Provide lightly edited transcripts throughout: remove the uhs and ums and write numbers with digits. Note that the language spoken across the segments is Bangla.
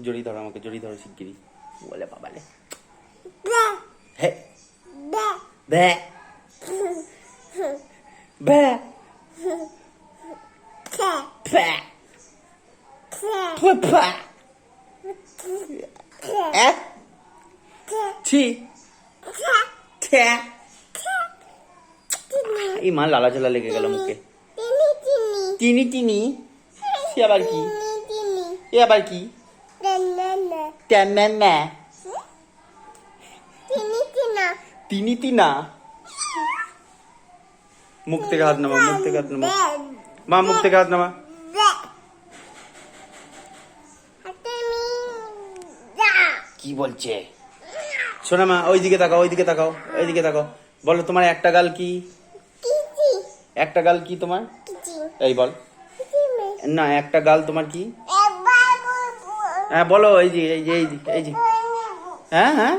জড়িয়ে ধরো আমাকে, জড়িয়ে ধরো শিগগিরি। বলে বাবালে হে বে বে এই মা লালা ঝালা লেগে গেল মুখে। চিনি চিনি সে আবার কি? এ আবার কি? তিনি তিনা। মুখ থেকে হাত নামা, মুখ থেকে হাত নামা মা, মুখ থেকে হাত নামা। কি বলছে শোনা মা? ওইদিকে তাকাও, ওইদিকে তাকাও, ওইদিকে তাকাও। বলো তোমার একটা গাল কি? একটা গাল কি তোমার? এই বল না, একটা গাল তোমার কি? হ্যাঁ বলো। এই যে এই যে এই যে এই যে হ্যাঁ হ্যাঁ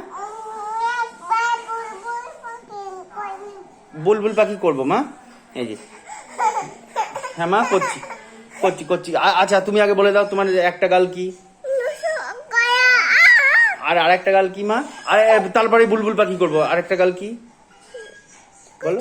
বুলবুল পাখি করবো মা। এই যে হ্যাঁ মা, করছি করছি করছি। আচ্ছা তুমি আগে বলে দাও তোমার একটা গাল কি, আর আরেকটা গাল কি মা? আরে তারপরে বুলবুল পাখি করবো। আরেকটা গাল কি বলো?